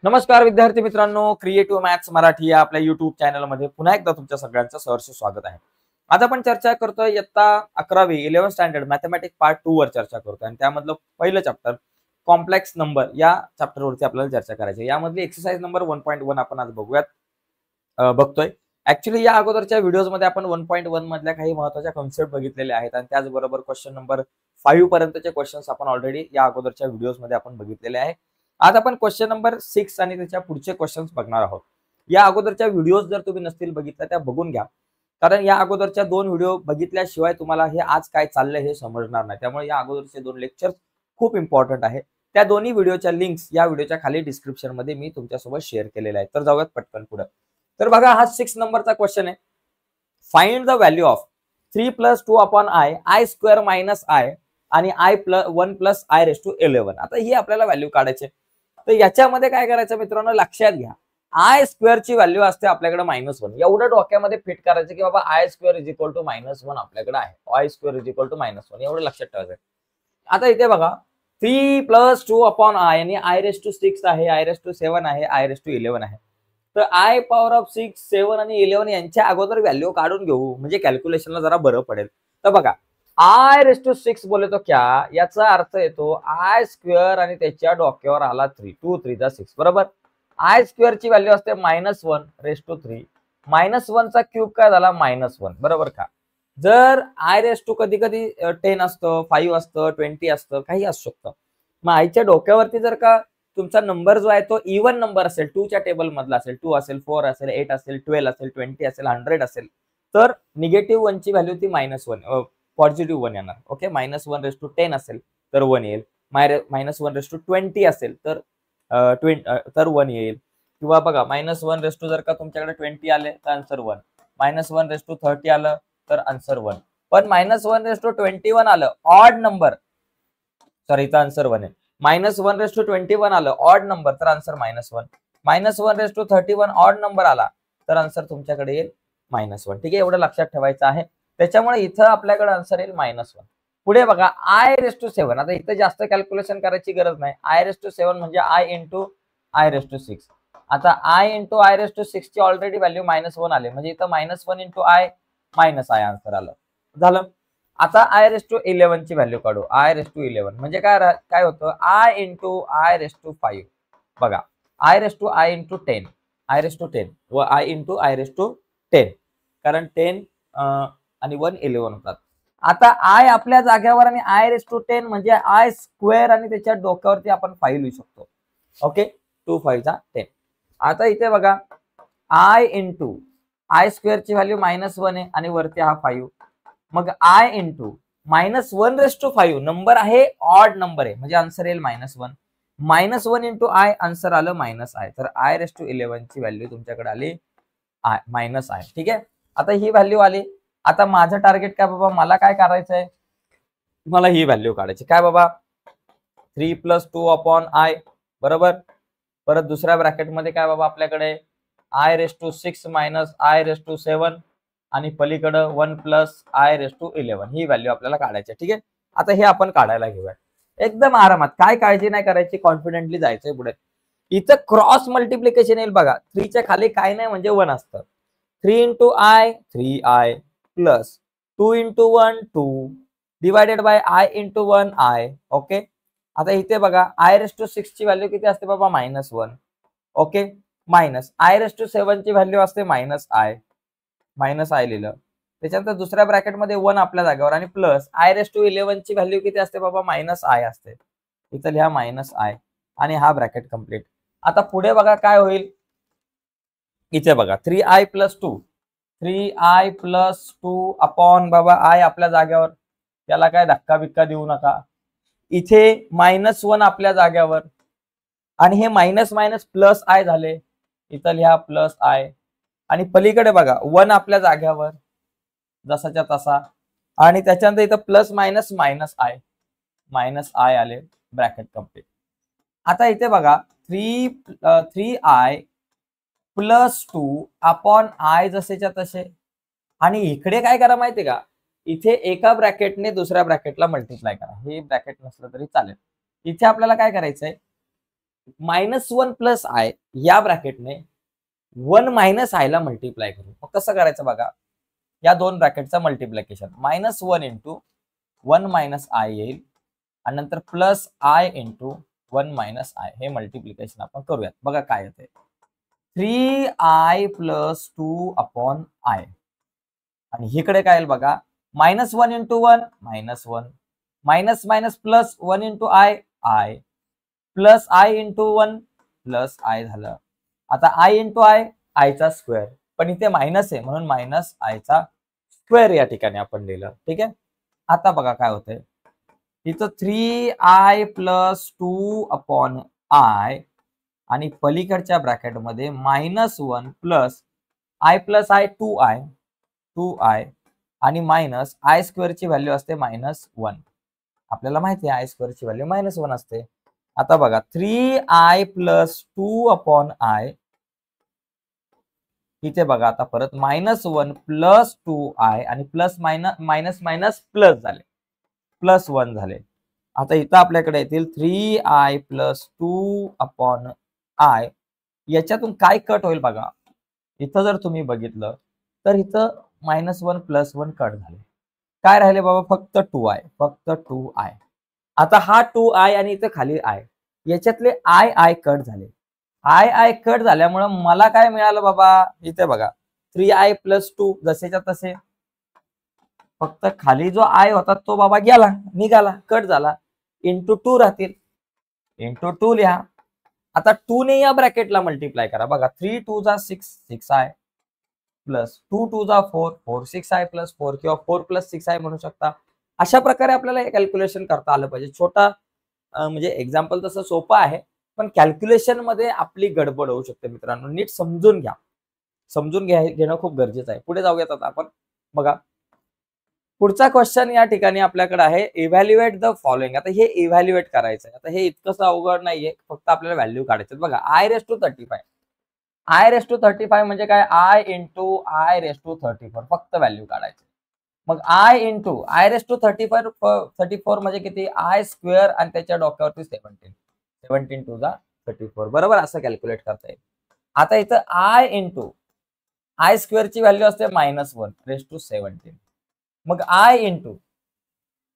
नमस्कार विद्यार्थी मित्रांनो, क्रिएटिव्ह मॅथ्स मराठी या आपल्या युट्यूब चॅनलमध्ये पुन्हा एकदा तुमच्या सगळ्यांचं सहर्ष स्वागत आहे. आज आपण चर्चा करतोय इयत्ता 11वी 11th स्टँडर्ड मॅथमॅटिक्स पार्ट 2 वर चर्चा करतोय आणि त्यामधलं पहिलं चॅप्टर कॉम्प्लेक्स नंबर या चॅप्टरवरती आपल्याला चर्चा करायची आहे. यामधली एक्सरसाइज नंबर 1.1 आपण आज बघतोय. ऍक्च्युली या अगोदरच्या व्हिडिओजमध्ये आपण 1.1 मधल्या काही महत्त्वाच्या कॉन्सेप्ट बघितलेल्या आहेत आणि त्याचबरोबर क्वेश्चन नंबर 5 पर्यंतचे क्वेश्चन्स आपण ऑलरेडी या अगोदरच्या व्हिडिओजमध्ये आपण बघितलेले आहे. आज आपण क्वेश्चन नंबर 6 आणि त्याच्या पुढचे क्वेश्चन्स बघणार आहोत. या अगोदरच्या व्हिडिओज जर तुम्ही नसतील बघितल्या त्या बघून घ्या, कारण या अगोदरच्या 2 व्हिडिओ बघितल्याशिवाय तुम्हाला हे आज काय चाललंय हे समजणार नाही. त्यामुळे या अगोदरचे 2 लेक्चर्स खूप इम्पॉर्टंट आहे. त्या दोन्ही व्हिडिओच्या लिंक्स या व्हिडिओच्या खाली डिस्क्रिप्शन मध्ये मी तुमच्यासोबत शेअर केलेल्या आहेत. तर जाऊयात पटकन पुढे. तर बघा, हा 6 नंबरचा क्वेश्चन आहे. Find the value of 3 + 2 upon I square minus I आणि I+1 + I⁻11. आता ही आपल्याला व्हॅल्यू काढायची. तर याच्यामध्ये काय करायचं मित्रांनो, लक्षात घ्या, आय स्क्वेअर ची व्हॅल्यू असते आपल्याकडे -1. एवढं डोक्यामध्ये फिट करायचं की बाबा आय स्क्वेअर = -1 आपल्याकडे आहे. आय स्क्वेअर = -1 एवढं लक्षात ठेवायचं. आता इथे बघा, 3 + 2 अपॉन आय आणि I⁻6 आहे, I⁻7 आहे, I⁻11 आहे. तर I⁻6, 7 आणि 11 यांच्या अगोदर व्हॅल्यू काढून घेऊ, म्हणजे कॅल्क्युलेशनला जरा बरं पडेल. तर बघा, I⁻6 बोले तो क्या, याचा अर्थ येतो आय स्क्वेअर आणि त्याच्या डोक्यावर आला 3, 2 3 जा 6 बरोबर. आय स्क्वेअर ची व्हॅल्यू असते -1/3. -1 चा क्यूब काय झाला -1 बरोबर का. जर कधी कधी 10 असतं, 5 असतं, 20 असतं, काही असू शकतं. मग आयच्या डोक्यावरती जर का तुमचा नंबर जो आहे तो इव्हन नंबर असेल, 2 च्या टेबल मधला असेल, 2 असेल, 4 असेल, 8 असेल, 12 असेल, 20 असेल, 100 असेल, तर -1 ची व्हॅल्यू ती -1, पॉझिटिव्ह 1 येणार. ओके, -1/10 असेल तर 1 येईल, -1/20 असेल तर 1 येईल. किंवा बघा, -1 जर का तुमच्याकडे 20 आले तर आन्सर 1, -1/30 आलं तर आन्सर 1. पण -1/21 आलं ऑड नंबर, सॉरी इथं आन्सर 1 आहे. -1/21 आलं ऑड नंबर तर आन्सर -1. -1/31 ऑड नंबर आला तर आन्सर तुमच्याकडे येईल -1. ठीक आहे, एवढं लक्षात ठेवायचं आहे. त्याच्यामुळे इथं आपल्याकडे आन्सर येईल -1. पुढे बघा, I⁻7. आता इथं जास्त कॅल्क्युलेशन करायची गरज नाही. I⁻7 म्हणजे I × I⁻6. आता I × I⁻6 ची ऑलरेडी व्हॅल्यू -1 आले, म्हणजे इथं -1 × I -I आन्सर आलं. झालं. आता I⁻11 ची व्हॅल्यू काढू. I⁻11 म्हणजे काय होतं, I × I⁻5. बघा, I × I⁻10, I⁻10 व I × I⁻10, कारण 10 आणि 1 11 होतात. आता आय आपल्या जाग्यावर आणि I⁻10 म्हणजे आय स्क्वेअर आणि त्याच्या डोक्यावरती आपण 5 लिहू शकतो. ओके, 2 5 जा 10. आता इथे बघा, I × आय स्क्वेअर ची व्हॅल्यू -1 आहे आणि वरती हा 5. मग I × -1/5 नंबर आहे, ऑड नंबर आहे, म्हणजे आन्सर येईल -1. -1 × I आन्सर आलं -I. तर I⁻11 ची व्हॅल्यू तुमच्याकडे आली -I. ठीक आहे, आता ही व्हॅल्यू आली. आता माझं टार्गेट काय बाबा, मला काय करायचंय, मला ही व्हॅल्यू काढायची. काय बाबा, 3 + 2 अपॉन आय बरोबर. परत दुसऱ्या ब्रॅकेटमध्ये काय बाबा आपल्याकडे I⁻6 - I⁻7 आणि पलीकडं 1 + I⁻11 ही व्हॅल्यू आपल्याला काढायची. ठीक आहे, आता हे आपण काढायला घेऊया एकदम आरामात, काय काळजी नाही करायची, कॉन्फिडेंटली जायचंय पुढे. इथं क्रॉस मल्टिप्लिकेशन येईल बघा. 3 च्या खाली काय नाही म्हणजे 1 असतं. 3 × I 3I plus 2 × 1 2 divided by I × 1I. Okay, आता इथे बघा, I⁻6 ची व्हॅल्यू किती असते बाबा, -1. ओके, मायनस I⁻7 ची व्हॅल्यू असते -I लिहिलं. त्याच्यानंतर दुसऱ्या ब्रॅकेटमध्ये 1 आपल्या जागेवर आणि प्लस I⁻11 ची व्हॅल्यू किती असते बाबा, -I असते. इथं लिहा -I आणि हा ब्रॅकेट कंप्लीट. आता पुढे बघा काय होईल, इथे बघा 3I + 2 3I + 2 अपॉन बाबा I आपल्या जाग्यावर, त्याला काय धक्का बिक्का देऊ नका. इथे -1 आपल्या जाग्यावर आणि हे मायनस मायनस प्लस आय झाले, इथं लिहा +I आणि पलीकडे बघा 1 आपल्या जाग्यावर जसाच्या तसा आणि त्याच्यानंतर इथं प्लस मायनस -I आले, ब्रॅकेट कंप्लीट. आता इथे बघा 3I + 2 अपॉन I जसेच्या तसे आणि इकडे काय करा माहितीये का, इथे एका ब्रॅकेटने दुसऱ्या ब्रॅकेटला मल्टिप्लाय करा. हे ब्रॅकेट नसलं तरी चालेल. इथे आपल्याला काय करायचंय, -1 प्लस आय या ब्रॅकेटने 1 मायनस आय ला मल्टिप्लाय करू. मग कसं करायचं बघा, या दोन ब्रॅकेटचं मल्टिप्लिकेशन -1 इंटू 1 मायनस आय येईल आणि नंतर plus i into 1 minus I हे मल्टिप्लिकेशन आपण करूयात. बघा काय येते, 3i प्लस 2 अपॉन आय आणि इकडे काय येईल बघा, -1 into 1 -1 minus minus plus 1 into i i plus i into 1 plus I झालं. आता आय इंटू आय आयचा स्क्वेअर, पण इथे मायनस आहे म्हणून मायनस आयचा स्क्वेअर या ठिकाणी आपण लिहिलं. ठीक आहे, आता बघा काय होतंय, इथं 3i प्लस 2 अपॉन आय आणि पलीकडच्या ब्रॅकेटमध्ये -1 प्लस आय 2i आणि मायनस आय स्क्वेअरची व्हॅल्यू असते -1. आपल्याला माहिती आहे आय स्क्वेअरची व्हॅल्यू -1 असते. आता बघा 3i प्लस 2 अपॉन आय, इथे बघा आता परत -1 प्लस 2i आणि प्लस मायनस मायनस प्लस झाले, +1 झाले. आता इथं आपल्याकडे येतील 3i प्लस 2 अपॉन आय. याच्यातून काय कट होईल बघा, इथं जर तुम्ही बघितलं तर इथं -1 प्लस 1 कट झाले. काय राहिले बाबा, फक्त 2i. आता हा 2i आणि इथं खाली आय, याच्यातले आय कट झाले. आय कट झाल्यामुळे मला काय मिळालं बाबा, इथे बघा 3i प्लस 2 जसेच्या तसे, फक्त खाली जो आय होता तो बाबा गेला, निघाला, कट झाला. इंटू 2 राहतील, इंटू 2 लिहा. आता 2 ने या ब्रॅकेटला मल्टिप्लाय करा. बघा 3 2 जा 6i प्लस 2 2 जा 4 6i प्लस 4 किंवा 4 प्लस 6i म्हणू शकता. अशा प्रकारे आपल्याला हे कॅल्क्युलेशन करता आलं पाहिजे. छोटा म्हणजे एक्झाम्पल तसं सोपं आहे, पण कॅल्क्युलेशन मध्ये आपली गडबड होऊ शकते मित्रांनो. नीट समजून घ्या, घेणं खूप गरजेचं आहे. पुढे जाऊयात आता आपण. बघा पुढचा क्वेश्चन या ठिकाणी आपल्याकडे आहे, इव्हॅल्युएट द फॉलोइंग. आता हे इव्हॅल्युएट करायचं आहे. आता हे इतकंसं अवघड नाहीये, फक्त आपल्याला व्हॅल्यू काढायचे. बघा आय रेस टू 35 म्हणजे काय, i into i raise to 34, फक्त व्हॅल्यू काढायचे. मग i into i raise to 34 म्हणजे किती, आय स्क्वेअर आणि त्याच्या डोक्यावरती 17 टू जा 34, बरोबर, असं कॅल्क्युलेट करता येईल. आता इथं आय इंटू आय स्क्वेअरची व्हॅल्यू असते -1 रेस टू 17. मग i into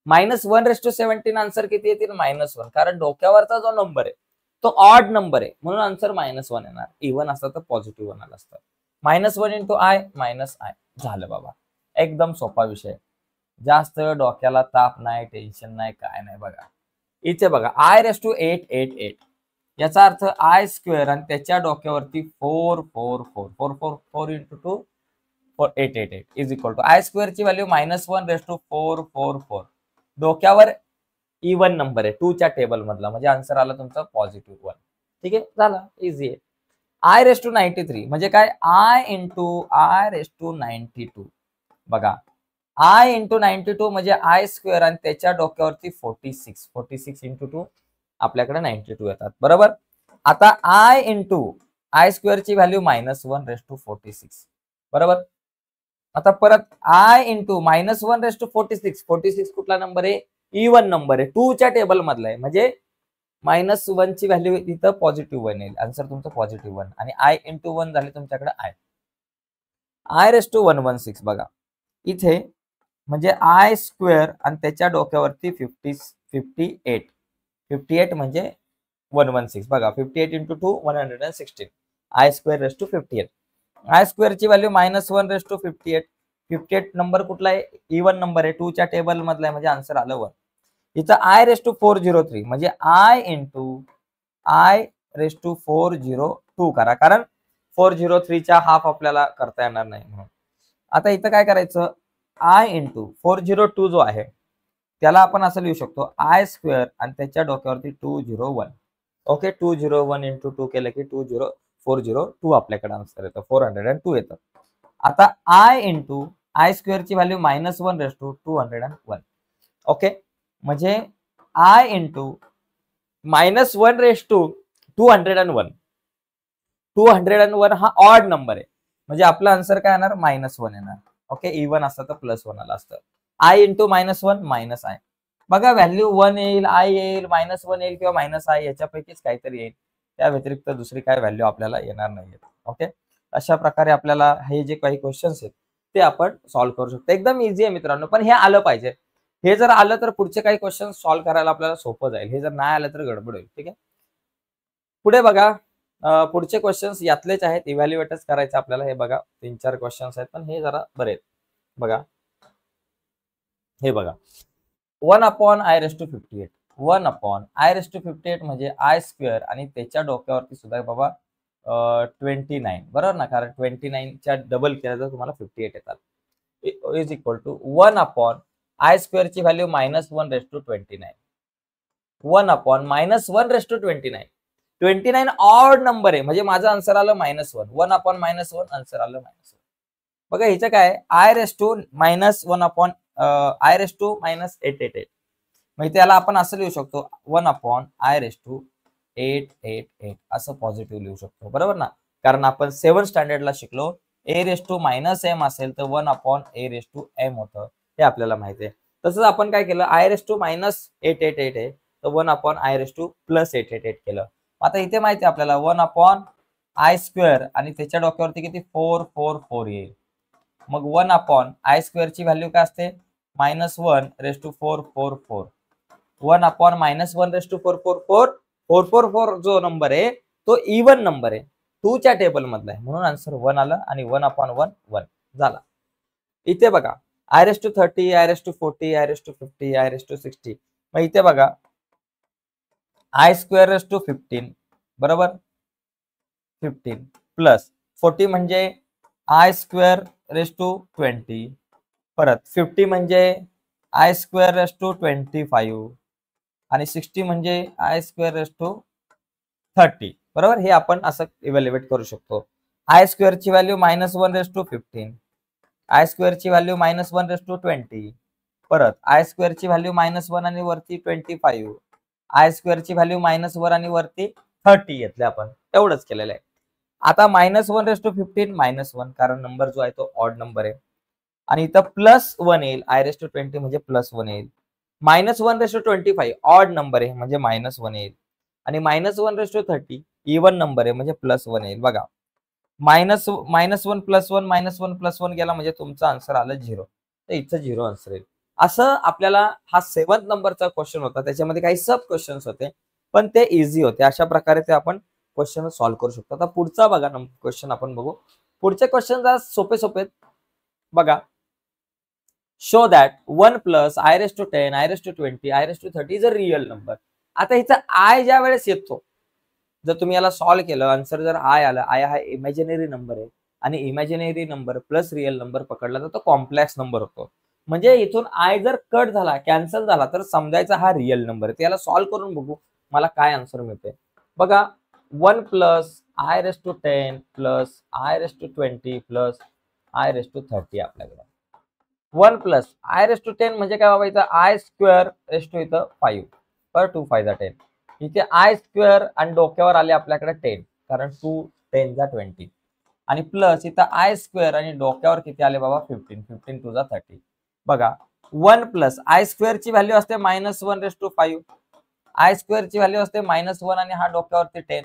-1 raise to 17 answer किती येतील, -1, कारण डोक्यावरचा जो नंबर आहे तो ऑड नंबर आहे म्हणून आन्सर -1 येणार. इव्हन असतं तर पॉझिटिव्ह 1 आलं असतं. -1 इंटू आय -आय झालं बाबा. एकदम सोपा विषय, जास्त डोक्याला ताप नाही, टेन्शन नाही, काय नाही. बघा इथे बघा आय रेस टू 888, याचा अर्थ आय स्क्वेअर आणि त्याच्या डोक्यावरती 4 into 2 888 is equal to i square ची व्हॅल्यू -1 रेस टू 4. डोक्यावर इवन नंबर आहे 2 च्या टेबल मधला, म्हणजे आन्सर आला तुमचा पॉझिटिव्ह 1. ठीक आहे, झाला, इझी आहे. आय रेस टू 93 म्हणजे काय, i into i raise to 92. बघा आय इंटू 92 म्हणजे आय स्क्वेअर आणि त्याच्या डोक्यावरती 46 इंटू 2 आपल्याकडे 92 येतात, बरोबर. आता आय इंटू आय स्क्वेअर ची व्हॅल्यू -1 रेस टू 46, बरोबर. आता परत आय इंटू -1 रेस टू 46 कुठला नंबर आहे, इवन नंबर आहे, 2 च्या टेबल मधला आहे, म्हणजे -1 ची व्हॅल्यू इथं पॉझिटिव्ह 1 येईल, आन्सर तुमचं पॉझिटिव्ह 1 आणि आय इंटू 1 झाले तुमच्याकडे आय रेस टू 116. बघा इथे म्हणजे आय स्क्वेअर आणि त्याच्या डोक्यावरती 58 म्हणजे 116. बघा 58 into 2 116, i square raise to 58. I square ची व्हॅल्यू -1 रेस टू 58 नंबर कुठला आहे, इवन नंबर आहे, 2 च्या टेबल मधला आहे, म्हणजे आन्सर आलं 1. इथं आय रेस टू 403 म्हणजे i into i raise to 402 करा, कारण 403 च्या हाफ आपल्याला करता येणार नाही म्हणून. आता इथं काय करायचं, आय इंटू 402 जो आहे त्याला आपण असं लिहू शकतो, आय स्क्वेअर आणि त्याच्या डोक्यावरती 201. ओके, 201 इंटू 2 केलं की 402 आपल्याकडे आन्सर येतं, 402 येतं. आता आय इंटू आय स्क्वेअर ची व्हॅल्यू -1 रेस टू 201. ओके, म्हणजे आय इंटू -1 रेस टू 201. 201 हा ऑड नंबर आहे, म्हणजे आपला आन्सर काय येणार, -1 येणार. ओके, इवन असतं तर +1 आलं असतं. I into -1 -I. बघा व्हॅल्यू 1 येईल, आय येईल, -1 येईल किंवा -आय, याच्यापैकीच काहीतरी येईल. त्या व्यतिरिक्त दुसरी काय व्हॅल्यू आपल्याला येणार नाहीये. ओके, अशा प्रकारे आपल्याला हे जे काही क्वेश्चन्स आहेत ते आपण सॉल्व्ह करू शकतो. एकदम इझी आहे मित्रांनो, पण हे आलं पाहिजे. हे जर आलं तर पुढचे काही क्वेश्चन सॉल्व्ह करायला आपल्याला सोपं जाईल. हे जर नाही आलं तर गडबड होईल. ठीक आहे, पुढे बघा. पुढचे क्वेश्चन्स यातलेच आहेत, इव्हॅल्युएटच करायचं आपल्याला. हे बघा 3-4 क्वेश्चन्स आहेत, पण हे जरा बरे आहेत. बघा, हे बघा 1/i⁵. 1/i⁵ म्हणजे आय स्क्वेअर आणि त्याच्या डोक्यावरती सुद्धा बाबा 29, बरोबर ना, कारण 29च्या डबल केलं तर तुम्हाला 58 येतात. इज इक्वल टू 1/i² ची व्हॅल्यू -1/29. 1/-1/29. 29 ऑड नंबर आहे, म्हणजे माझं आन्सर आलं -1. 1/-1 आन्सर आलं -1. बघा हिचं काय i⁻1/i⁻888. म्हणजे त्याला आपण असं लिहू शकतो 1/i⁸888 असं पॉझिटिव्ह लिहू शकतो, बरोबर ना, कारण आपण 7 स्टँडर्डला शिकलो a⁻m असेल तर 1/a⁻m होतं, हे आपल्याला माहिती आहे. तसंच आपण काय केलं, i⁻888 आहे तर 1/i⁻+888 केलं. आता इथे माहिती आहे आपल्याला 1/i² आणि त्याच्या डोक्यावरती किती 444 येईल. मग 1/i² ची व्हॅल्यू काय असते -1/444. 1/-1/444. 444 जो नंबर आहे तो इवन नंबर आहे, 2च्या टेबल मधला आहे, म्हणून आन्सर 1 आलं आणि 1/1 1 झाला. इथे बघा i⁻30, i⁻40, i⁻50, i⁻60. मग इथे बघा i²15 बरोबर 15 प्लस 40 म्हणजे i²20. परत 50 म्हणजे i²25 आणि 60 म्हणजे i²30. बरोबर, हे आपण असं इव्हॅल्युएट करू शकतो. i² ची व्हॅल्यू -1/15, i² ची व्हॅल्यू -1/20. परत i² ची व्हॅल्यू -1 आणि वरती 25, i² ची व्हॅल्यू -1 आणि वरती 30 घेतले आपण, एवढंच केलेलं आहे. आता -1/15 -1, कारण नंबर जो आहे तो ऑड नंबर आहे, आणि इथं +1 येईल, i⁻20 म्हणजे +1 येईल. -1/25 ऑड नंबर आहे म्हणजे -1 येईल, आणि -1/30 इवन नंबर आहे म्हणजे +1 येईल. बघा -1 +1 गेला म्हणजे तुमचं आन्सर आलं 0, तर इथं 0 आन्सर येईल. असं आपल्याला हा 7th नंबरचा क्वेश्चन होता, त्याच्यामध्ये काही सब क्वेश्चन्स होते पण ते इझी होते. अशा प्रकारे ते आपण क्वेश्चन सॉल्व्ह करू शकतो. आता पुढचा बघा क्वेश्चन आपण बघू. पुढचे क्वेश्चन जरा सोपे सोपे बघा. Show that 1 + i⁻10, i⁻20, i⁻30 is a real number. आता इथं आय ज्या वेळेस येतो, जर तुम्ही याला सॉल्व्ह केलं, आन्सर जर आय आला, आय हा इमॅजिनरी नंबर आहे आणि imaginary number plus real number पकडला तर तो कॉम्प्लेक्स नंबर होतो. म्हणजे इथून आय जर कट झाला, कॅन्सल झाला, तर समजायचा हा रिअल नंबर आहे. याला सॉल्व्ह करून बघू मला काय आन्सर मिळते. बघा 1 + i⁻10 + i⁻20 + i⁻30 आपल्याकडे. 1 + i⁻10 म्हणजे काय बाबा, इथं i² इथं 5 पर 2 5 10. इथे i² आणि डोक्यावर आले आपल्याकडे 10, कारण 2 10 20, आणि प्लस इथं i² आणि डोक्यावर किती आले बाबा 15, 15 2 30. बघा 1 + i² ची व्हॅल्यू असते -1/5, i² ची व्हॅल्यू असते -1 आणि हा डोक्यावरती 10,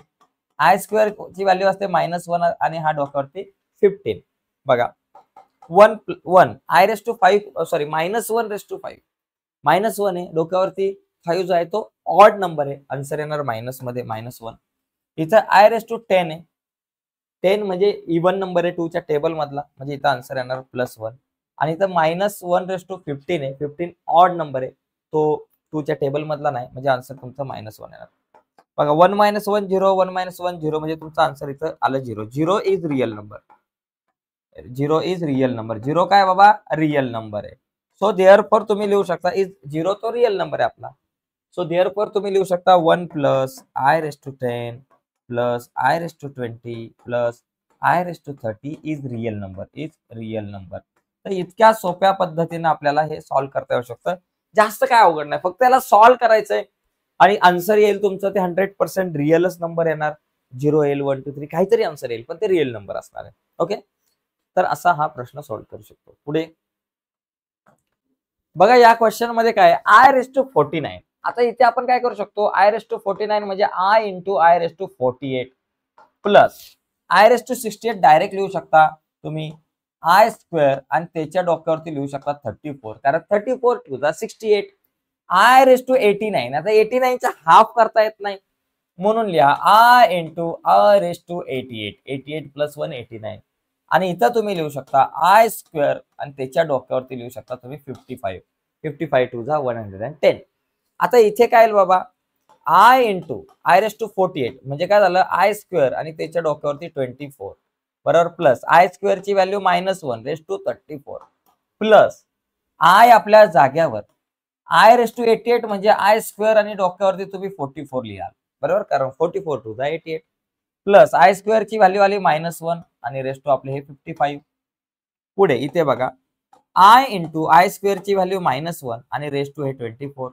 i² ची व्हॅल्यू असते -1 आणि हा डोक्यावरती 15. बघा 1 i⁻5 सॉरी -1/5, -1 आहे, डोक्यावरती 5 जो आहे तो ऑड नंबर आहे, आन्सर येणार मायनस मध्ये -1. इथं i⁻10 आहे, 10 म्हणजे इवन नंबर आहे 2च्या टेबल मधला, म्हणजे इथं आन्सर येणार +1. आणि इथं -1/15 आहे, 15 ऑड नंबर आहे, तो 2च्या टेबल मधला नाही, म्हणजे आन्सर तुमचं -1 येणार. बघा 1 - 1 0, 1 - 1 0, म्हणजे तुमचं आन्सर इथं आलं 0. 0 is real number. 0 is real number. 0 काय बाबा, रिअल नंबर आहे. सो देअरफॉर तुम्ही लिहू शकता इज 0 तो रिअल नंबर आहे आपला. सो देअरफॉर तुम्ही लिहू शकता 1 + i⁻10 + i⁻20 + i⁻30 is real number, is real number. तर इतक्या सोप्या पद्धतीने आपल्याला हे सॉल्व्ह करता येऊ शकतं. जास्त काय अवघड नाही, फक्त याला सॉल्व्ह करायचंय आणि आन्सर येईल तुमचं ते 100% रिअलच नंबर येणार. 0 येईल, 1 2 3 काहीतरी आन्सर येईल, पण ते रिअल नंबर असणार आहे. ओके, तर असा हा प्रश्न सॉल्व्ह करू शकतो. पुढे बघा, या क्वेश्चन मध्ये काय i⁻49. आता इथे आपण काय करू शकतो, आय रेस टू 49 म्हणजे i into i raise to 48 plus i raise to 68 direct लिहू शकता तुम्ही आय स्क्वेअर आणि त्याच्या डोक्यावरती लिहू शकता 34, कारण 34 to the 68 i raise to 89. आता 89 चा हाफ करता येत नाही म्हणून लिहा i into i raise to 88, 88 plus 1 89. आणि इथं तुम्ही लिहू शकता आय स्क्वेअर आणि त्याच्या डोक्यावरती लिहू शकता तुम्ही 55, 55 टू द 110. आता इथे काय येईल बाबा, i into i raise to 48 म्हणजे काय झालं, आय स्क्वेअर आणि त्याच्या डोक्यावरती 24 बरोबर, प्लस आय स्क्वेअरची value -1 raise to 34 plus i आपल्या जाग्यावर आय रेस टू 88 म्हणजे आय स्क्वेअर आणि डोक्यावरती तुम्ही 44 लिहाल बरोबर, कारण 44 टू द 88 प्लस आय स्क्वेअरची व्हॅल्यू आली -1 आणि रेस टू आपले हे 55. पुढे इथे बघा आय इंटू आय स्क्वेअरची व्हॅल्यू -1 आणि रेस टू हे 24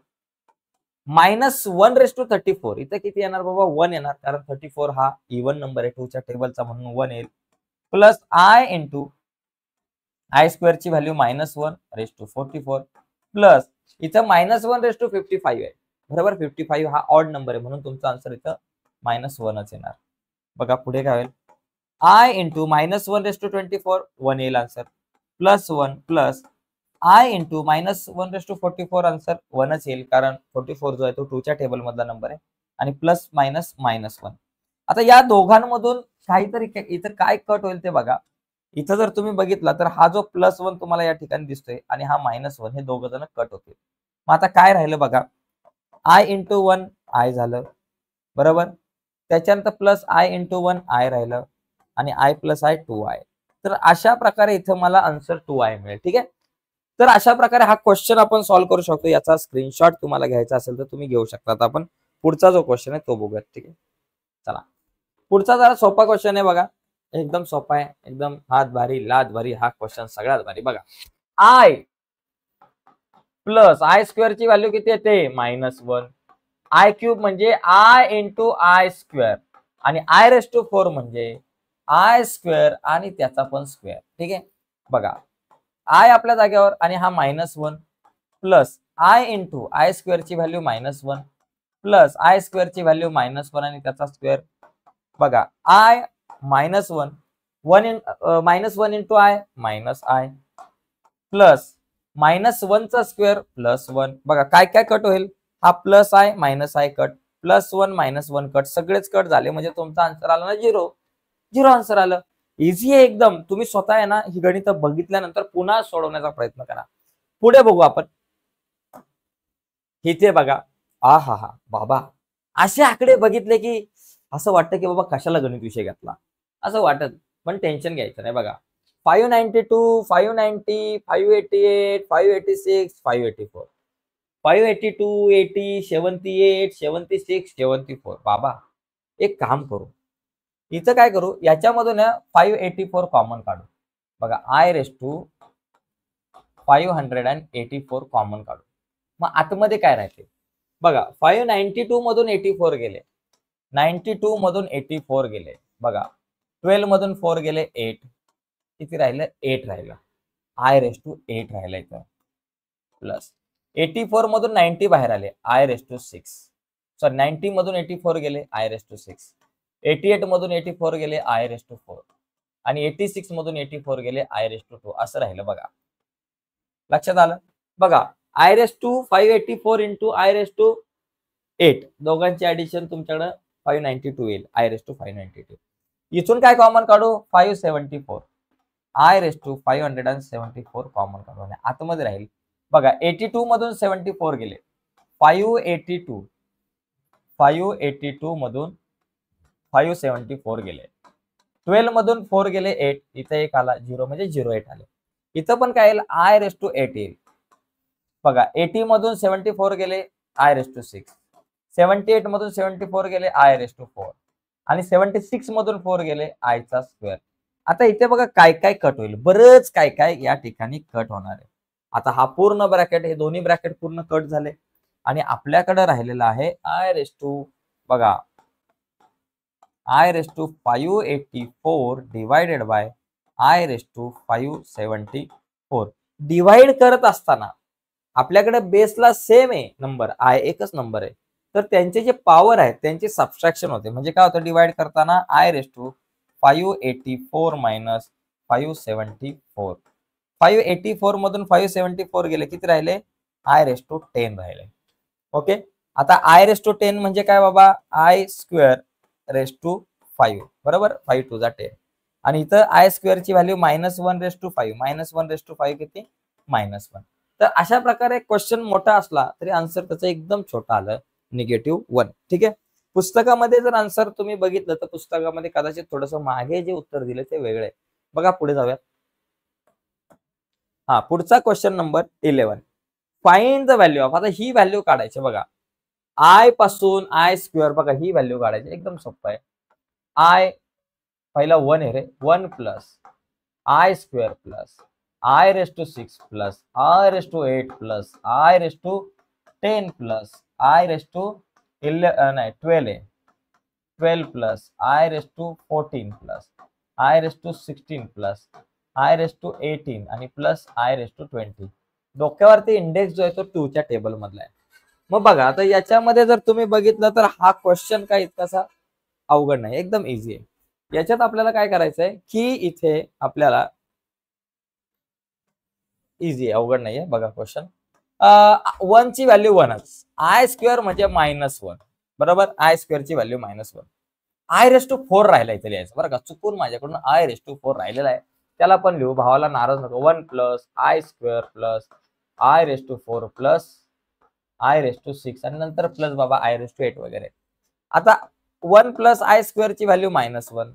-1 रेस टू 34. इथे किती येणार बाबा, 1 येणार, कारण 34 हा इव्हन नंबर आहे 2 च्या टेबलचा म्हणून 1 येईल, प्लस आय इंटू आय स्क्वेअरची व्हॅल्यू -1 रेस टू 44 प्लस इथं -1 रेस टू 55 आहे बरोबर, 55 हा ऑड नंबर आहे म्हणून तुमचा आन्सर इथं -1च येणार. बघा पुढे काय होईल, आय इंटू -1 रेस टू 24 1 येईल answer, plus 1 plus i into -1 raise to 44 answer 1च येईल, कारण 44 जो आहे तो 2 च्या टेबल मधला नंबर आहे, आणि प्लस मायनस -1. आता या दोघांमधून काहीतरी इथं काय कट होईल ते बघा. इथं जर तुम्ही बघितला तर हा जो +1 तुम्हाला या ठिकाणी दिसतोय आणि हा -1 हे दोघ जण कट होतील. मग आता काय राहिलं बघा, आय इंटू 1 आय झालं बरोबर, त्याच्यानंतर प्लस आय इंटू 1 आय राहिलं आणि आय प्लस आय 2i. तर अशा प्रकारे इथं मला आन्सर 2i मिळेल. ठीक आहे, तर अशा प्रकारे हा क्वेश्चन आपण सॉल्व्ह करू शकतो. याचा स्क्रीनशॉट तुम्हाला घ्यायचा असेल तर तुम्ही घेऊ शकता. आता आपण पुढचा जो क्वेश्चन आहे तो बघूयात. ठीक आहे, चला पुढचा जरा सोपा क्वेश्चन आहे बघा, एकदम सोपा आहे, एकदम हात भारी लात भारी हा क्वेश्चन सगळ्यात भारी. बघा आय प्लस आय स्क्वेअरची व्हॅल्यू किती येते -1, आय क्यूब म्हणजे आय इंटू आय स्क्वेअर आणि आय रेस टू 4 म्हणजे आय स्क्वेअर आणि त्याचा पण स्क्वेअर. ठीक आहे, बघा आय आपल्या जागेवर आणि हा -1 प्लस आय इंटू आय स्क्वेअरची व्हॅल्यू -1 प्लस आय स्क्वेअरची व्हॅल्यू -1 आणि त्याचा स्क्वेअर. बघा i -1 -1 into i -i plus -1 चा स्क्वेअर +1. बघा काय काय कट होईल, हा plus I -I cut, +1 -1 cut, सगळेच कट झाले म्हणजे तुमचा आन्सर आला ना 0 आन्सर आलं. इझी आहे एकदम. तुम्ही स्वतः आहे ना ही गणित बघितल्यानंतर पुन्हा सोडवण्याचा प्रयत्न करा. पुढे बघू आपण. इथे बघा हा बाबा, असे आकडे बघितले की असं वाटतं की बाबा कशाला गणित विषय घेतला असं वाटत, पण टेन्शन घ्यायचं नाही. बघा 592 590 588 586 584 582 80 78 76 74. बाबा एक काम करू, इथं काय करू, याच्यामधून 584 कॉमन काढू. बघा आय रेस टू 584 कॉमन काढू. मग आतमध्ये काय राहते बघा, 592 मधून 84 गेले, 92 मधून 84 गेले, बघा 12 मधून 4 गेले 8, किती राहिलं 8 राहिलं, आय रेस टू 8 राहिलं इथं, प्लस 84 मधून 90 बाहेर आले, आय रेस टू 6, सॉरी 90 मधून 84 गेले, आय रेस टू 6, 88 मधून 84 गेले, आय रेस टू 4 आणि 86 मधून 84 गेले, आय रेस टू 2 असं राहिलं. बघा लक्षात आलं. बघा i raise to 584 into i raise to 8 दोघांची ऍडिशन तुमच्याकडे 592 येईल, आय रेस टू 592. इथून काय कॉमन काढू, 574, आय रेस टू 574 कॉमन काढू आणि आतमध्ये राहील. बघा 82 मधून 74 गेले, 582 मधून 574 गेले, 12 मधून 4 गेले 8, इथे एक आला 0 म्हणजे 08 आले. इथं पण काय येईल, आय रेस टू 8 येईल. बघा 80 मधून 74 गेले, आय रेस टू 6, 78 मधून 74 गेले, आय रेस टू 4 आणि 76 मधून 4 गेले, आयचा स्क्वेअर. आता इथे बघा काय काय कट होईल, बरंच काय काय या ठिकाणी कट होणार आहे. आता हा पूर्ण ब्रॅकेट, हे दोन्ही ब्रॅकेट पूर्ण कट झाले आणि आपल्याकडे राहिलेला आहे आय रेस टू, बघा i raise to 584 divided by i raise to 574. Divide करत असताना आपल्याकडे बेसला सेम आहे नंबर, आय एकच नंबर आहे, तर त्यांचे जे पॉवर आहेत त्यांची सबट्रॅक्शन होते. म्हणजे काय होतं, डिवाइड करताना आय रेस टू 584 मायनस 574. 584 मधून 574 गेले, किती राहिले? आय रेस टू 10 राहिले. ओके, आता आय रेस टू 10 म्हणजे काय बाबा? आय स्क्वेअर रेस टू 5, बरोबर. 5 टू जा 10. आणि इथं आय स्क्वेअरची value -1 raise to 5, -1 raise to 5 किती? -1. तर अशा प्रकारे क्वेश्चन मोठा असला तरी आन्सर त्याचं एकदम छोटं आलं, -1. ठीक आहे. पुस्तकामध्ये जर आन्सर तुम्ही बघितलं तर पुस्तकामध्ये कदाचित थोडंसं मागे जे उत्तर दिले ते वेगळे आहे. बघा पुढे जाऊयात. हा, पुढचा question number 11. Find the value of, आता ही व्हॅल्यू काढायची बघा. आय पासून आय स्क्वेअर, बघा ही व्हॅल्यू काढायची, एकदम सोपं आहे. आय पहिला 1 आहे रे, 1 plus i square plus i raise to 6 plus i raise to 8 plus i raise to 10 plus i raise to 12 आहे, 12 plus i raise to 14 plus i raise to 16 plus i raise to 18 आणि plus i raise to 20. डोक्यावरती index जो आहे तो 2 च्या table मधला आहे. मग बघा आता याच्यामध्ये जर तुम्ही बघितलं तर हा क्वेश्चन काय इतकासा अवघड नाही, एकदम इझी आहे. याच्यात आपल्याला काय करायचंय की इथे आपल्याला इझी आहे, अवघड नाहीये. बघा क्वेश्चन, 1 ची व्हॅल्यू 1च, आय स्क्वेअर म्हणजे -1, बरोबर. आय स्क्वेअर ची व्हॅल्यू -1, आय रेस टू 4 राहिला इथे लिहायचं बरं का, चुकून माझ्याकडून आय रेस टू 4 राहिलेला आहे, त्याला पण लिहू, भावाला नाराज नको. 1 plus i square plus i raise to 4 plus i raise to 6 आणि नंतर प्लस बाबा आय रेस टू 8 वगैरे. आता 1 प्लस आय स्क्वेअर ची व्हॅल्यू -1,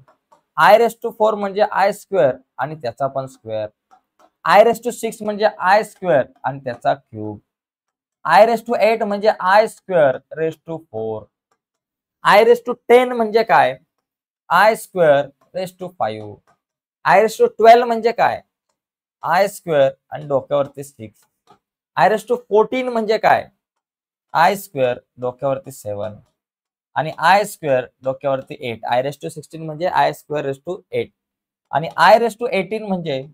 आय रेस टू 4 म्हणजे आय स्क्वेअर आणि त्याचा पण स्क्वेअर, आय रेस टू 6 म्हणजे आय स्क्वेअर आणि त्याचा क्यूब, आय रेस टू 8 म्हणजे i square raise to 4, i raise to 10 म्हणजे काय? I square raise to 5, i raise to 12 म्हणजे काय? आय स्क्वेअर आणि डोक्यावरती 6, आय रेस टू 14 म्हणजे काय? आय स्क्वेअर डोक्यावरती 7 आणि आय स्क्वेअर डोक्यावरती 8. आय रेस टू 16 म्हणजे आय स्क्वेअर रेस टू 8 आणि आय रेस टू 18 म्हणजे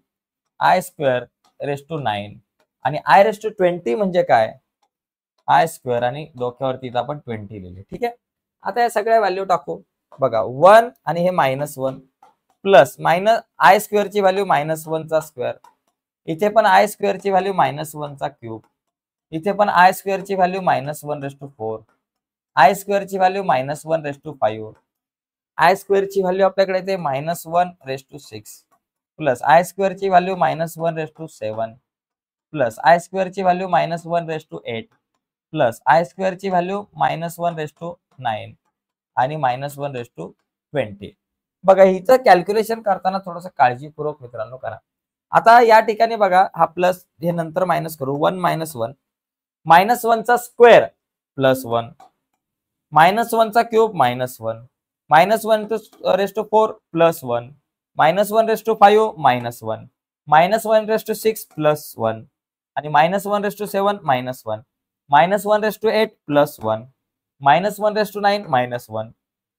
आय स्क्वेअर रेस टू 9 आणि आय रेस टू 20 म्हणजे काय? आय स्क्वेअर आणि डोक्यावरती इथं आपण 20 लिहिले. ठीक आहे. आता या सगळ्या व्हॅल्यू टाकू. बघा 1 आणि हे -1 प्लस मायनस आय स्क्वेअरची व्हॅल्यू -1 चा स्क्वेअर, इथे पण आय स्क्वेअरची व्हॅल्यू -1 चा क्यूब, इथे पण आय स्क्वेअरची व्हॅल्यू -1 रेस टू 4, आय स्क्वेअरची व्हॅल्यू -1 रेस टू 5, आय स्क्वेअरची व्हॅल्यू आपल्याकडे येते -1 रेस टू 6 प्लस आय स्क्वेअरची value -1 raise to 7 plus i स्क्वेअरची value -1 raise to 8 plus i स्क्वेअरची व्हॅल्यू -1 रेस टू 9 आणि -1 रेस टू 20. बघा हिचं कॅल्क्युलेशन करताना थोडंसं काळजीपूर्वक मित्रांनो करा. आता या ठिकाणी बघा हा प्लस, हे नंतर मायनस करू. 1 -1 -1 चा स्क्वेअर प्लस 1, -1 चा cube -1, -1 raise to 4 plus 1, -1 raise to 5 -1, -1 raise to 6 plus 1 आणि -1 raise to 7 -1, -1 raise to 8 plus 1, -1 raise to 9 -1,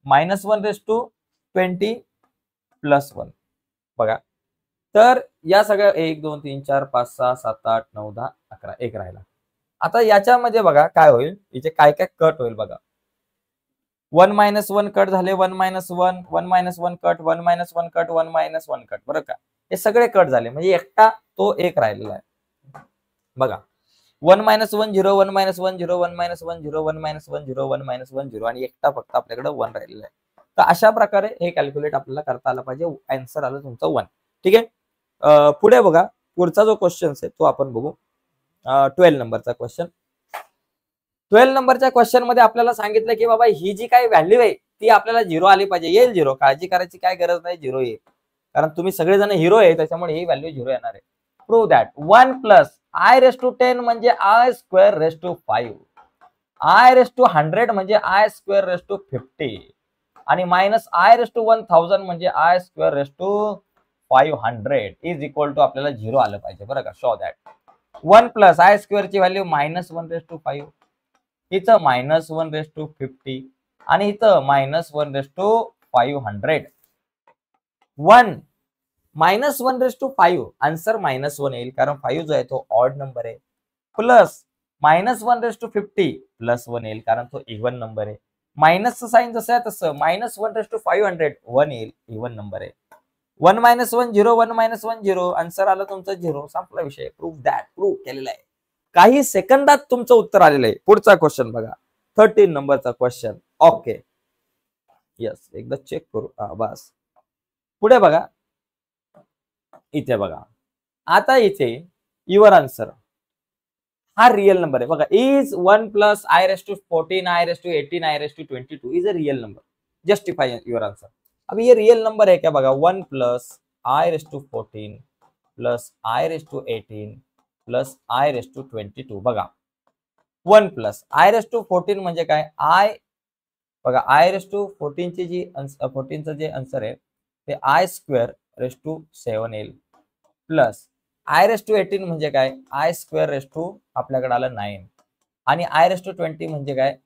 -1 raise to 20 plus 1. बघा तर या सगळ्या 1 2 3 4 5 6 7 8 9 10 11 एक राहिला. आता याच्यामध्ये बघा काय होईल, इथे काय काय कट होईल बघा. 1 -1 कट झाले, 1 -1 1 -1 कट, 1 -1 कट, 1 -1 कट, बरं का. हे सगळे कट झाले म्हणजे एकटा तो एक राहिलेला आहे. बघा 1 -1 0, 1 -1 0, 1 -1 0, 1 -1 0, 1 -1 0 आणि एकटा फक्त आपल्याकडे 1 राहिलेला आहे. तर अशा प्रकारे हे कॅल्क्युलेट आपल्याला करता आलं पाहिजे. आन्सर आलं तुमचं 1. ठीक आहे. पुढे बघा, पुढचा जो क्वेश्चन आहे तो आपण बघू. 12 नंबरचा क्वेश्चन. 12 नंबरच्या क्वेश्चन मध्ये आपल्याला सांगितलं की बाबा ही जी काही व्हॅल्यू आहे ती आपल्याला 0 आली पाहिजे. येईल 0, काळजी करायची काय गरज नाही, 0 येईल. कारण तुम्ही सगळेजण हिरो आहे त्याच्यामुळे ही व्हॅल्यू 0 येणार आहे. Prove that 1 plus i raise to 10 म्हणजे i square raise to 5, i raise to 100 म्हणजे आय स्क्वेअर रेस टू 50 आणि मायनस आय रेस टू 1000 म्हणजे i square raise to 500 is equal to आपल्याला 0 आलं पाहिजे बरं का. Show that 1 plus i square ची व्हॅल्यू -1 रेस टू 5, इथं -1 रेस टू 50 आणि इथं -1 raise to 500. 1 -1 raise to 5 answer -1 येईल कारण 5 जो आहे तो ऑड नंबर आहे. प्लस -1/50 +1 येईल कारण तो इव्हन नंबर आहे. मायनसचं साईन जसं आहे तसं -1/500 1 येईल, इव्हन नंबर आहे. 1 - 1 0, 1 - 1 0, आन्सर आलं तुमचं 0. संपला विषय. प्रूव्ह केलेला आहे. काही सेकंदात तुमचं उत्तर आलेलं आहे. पुढचा क्वेश्चन बघा, 13 नंबरचा क्वेश्चन. ओके, यस, एकदा चेक करू. बस पुढे बघा, इथे बघा. आता इथे युअर आन्सर हा रियल नंबर आहे बघा. Is 1 + i⁻14 i⁻18 i⁻22 is a real number. Justify your answer. अब ये रियल नंबर है क्या बघा. 1 + i⁻14 + i⁻18 + i⁻22 बघा. 1 + i⁻14 म्हणजे काय. बघा i⁻14 ची जी 14चं जे आन्सर आहे ते i²7 येईल प्लस i⁻18 म्हणजे काय. i² आपल्याकडे आलं 9 आणि i⁻20 म्हणजे काय.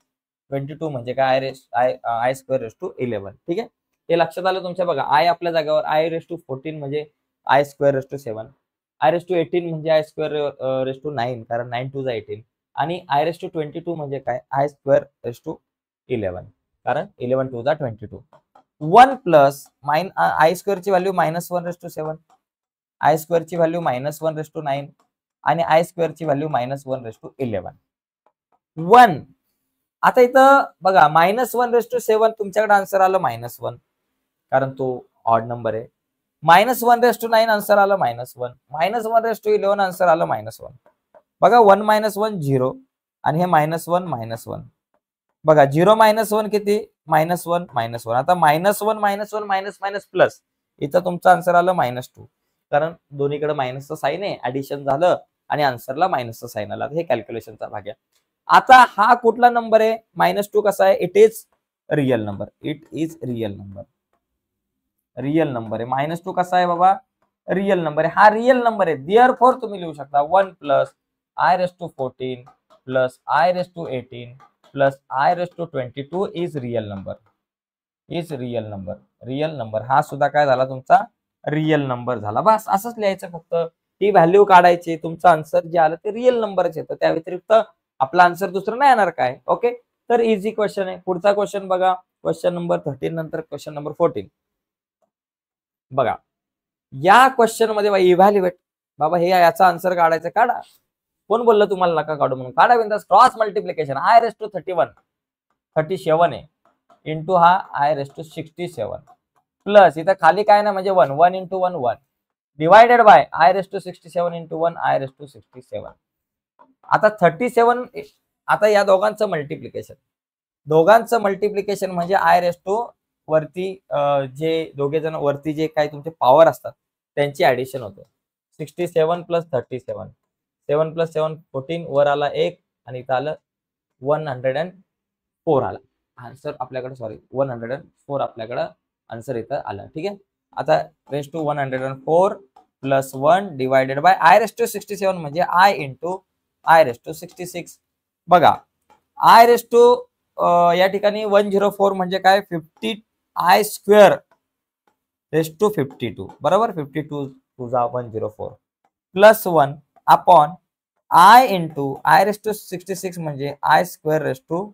22 म्हणजे काय. i² 11. ठीक आहे, हे लक्षात आलं तुमच्या. बघा i आपल्या जागेवर, i⁻14 म्हणजे i²7, i⁻18 म्हणजे i² 9 कारण 9 2 18 आणि i⁻22 म्हणजे काय. i² 11 कारण 11 2 22. 1 + i² ची व्हॅल्यू -1/7, i² ची व्हॅल्यू -1/9 आणि i² ची व्हॅल्यू -1/11. 1 आता इथं बघा -1/7 तुमच्याकडे आन्सर आलं -1 कारण तो ऑड नंबर आहे. -1/9 आन्सर आलं -1, -1/11 आन्सर आलं -1. बघा 1 - 1 0 आणि हे -1 -1 बघा. 0 - 1 किती. -1 -1. आता -1 -1 मायनस प्लस इथं तुमचं आन्सर आलं -2 कारण दोन्हीकडे मायनसचं साईन आहे. ऍडिशन झालं आणि आन्सरला मायनसचं साईन आलं. हे कॅल्क्युलेशनचा भाग आहे. आता हा कुठला नंबर आहे. -2 कसा आहे. It is real number. It is real number. Real number आहे. -2 कसा आहे बाबा. रियल नंबर आहे. हा रियल नंबर आहे. देअरफॉर तुम्ही लिहू शकता 1 + i⁻14 + i⁻18 + i⁻22 is real number. Is real number. Real number हा सुद्धा काय झाला तुमचा रियल नंबर झाला. बस असंच लिहायचं फक्त. ही व्हॅल्यू काढायची. तुमचं आन्सर जे आलं ते रियल नंबरच येतं. त्या व्यतिरिक्त आपला आन्सर दुसरं नाही येणार काय. ओके, तर इझी क्वेश्चन आहे. पुढचा क्वेश्चन बघा. क्वेश्चन नंबर 13 नंतर क्वेश्चन नंबर 14 बघा. या क्वेश्चन मध्ये इव्हॅल्युएट बाबा हे याचा आन्सर काढायचं. काढा. कोण बोललं तुम्हाला नका काढू म्हणून. काढा बिंदास. Cross multiplication. i⁻31 37 आहे इंटू हा i⁻67 प्लस इथं खाली काय ना म्हणजे 1 1 × 1 1 डिवायडेड बाय i⁻67 × 1 i⁻67. आता 37. आता या दोघांचं मल्टिप्लिकेशन म्हणजे वरती जे दोघे जण वरती जे काही तुमचे पॉवर असतात त्यांची ऍडिशन होते. 67 + 37 7 + 7 14 वर आला 1 आणि इथं आलं 104 आला आन्सर आपल्याकडे. सॉरी 104 आपल्याकडं आन्सर इथं आलं. ठीक आहे, आता raise to 104 + 1 divided by i⁻67 म्हणजे i × i⁻66 बघा. या ठिकाणी 104 म्हणजे काय 50 i² 52 बरोबर. 52 2 104 प्लस 1 अपॉन i × i⁻66 म्हणजे i²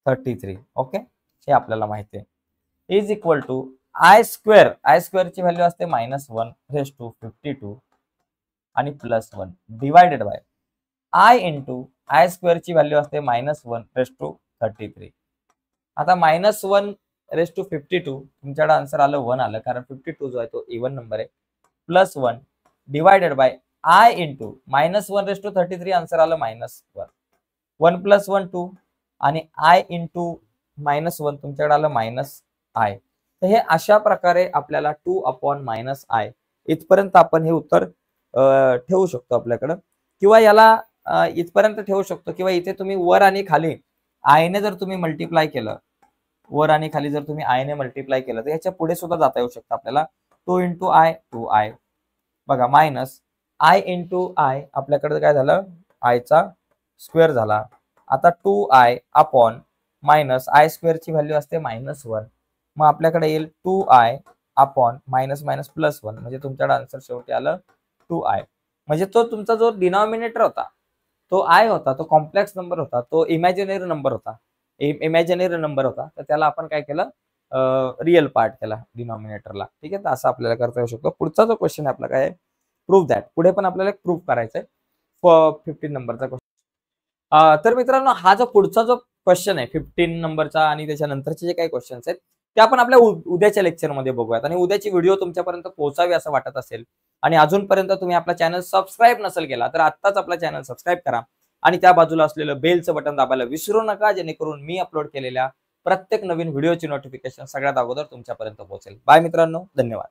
33. ओके, हे आपल्याला माहिती आहे. इज इक्वल टू i² ची व्हॅल्यू असते -1/52 आणि +1 डिवायडेड बाय i × i² ची व्हॅल्यू असते -1/33. आता -1/52 तुमच्याकडे आन्सर आलं 1 आलं कारण 52 जो आहे तो इव्हन नंबर आहे. +1 डिवायडेड बाय i × -1/33 आन्सर आलं -1. 1 + 1 2 आणि i × -1 तुमच्याकडे आलं -i. तर हे अशा प्रकारे आपल्याला 2/-i इथपर्यंत आपण हे उत्तर ठेवू शकतो आपल्याकडं. किंवा याला इथपर्यंत ठेवू शकतो किंवा इथे तुम्ही वर आणि खाली आयने जर तुम्ही मल्टिप्लाय केलं, वर आणि खाली जर तुम्ही आयने मल्टिप्लाय केलं तर याच्या पुढे सुद्धा जाता येऊ शकतं आपल्याला. 2 × i 2i बघा मायनस i × i आपल्याकडे काय झालं आयचा स्क्वेअर झाला. आता 2i अपॉन मायनस i² ची व्हॅल्यू असते -1 मग आपल्याकडे येईल 2i अपॉन मायनस +1 म्हणजे तुमच्याकडे आन्सर शेवटी आलं 2i. म्हणजे तो तुमचा जो डिनॉमिनेटर होता तो आय होता, तो कॉम्प्लेक्स नंबर होता, तो इमॅजिनरी नंबर होता. इमॅजिनरी नंबर होता, तर त्याला आपण काय केलं, रिअल पार्ट केला डिनॉमिनेटरला. ठीक आहे, तर असं आपल्याला करता येऊ शकतो. पुढचा जो क्वेश्चन आपला काय आहे, प्रूव्ह दॅट. पुढे पण आपल्याला प्रूव्ह करायचं आहे 15 नंबरचा क्वेश्चन. तर मित्रांनो, हा जो पुढचा जो क्वेश्चन आहे 15 नंबरचा आणि त्याच्यानंतरचे जे काही क्वेश्चन्स आहेत, ते आपण आपल्या उद्याच्या लेक्चरमध्ये बघूयात. आणि उद्याची व्हिडिओ तुमच्यापर्यंत पोहोचावी असं वाटत असेल आणि अजूनपर्यंत तुम्ही आपला चॅनल सबस्क्राईब नसेल केला, तर आत्ताच आपला चॅनल सबस्क्राईब करा आणि त्या बाजूला असलेलं बेलचं बटन दाबायला विसरू नका, जेणेकरून मी अपलोड केलेल्या प्रत्येक नवीन व्हिडिओची नोटिफिकेशन सगळ्यात अगोदर तुमच्यापर्यंत पोहोचेल. बाय मित्रांनो, धन्यवाद.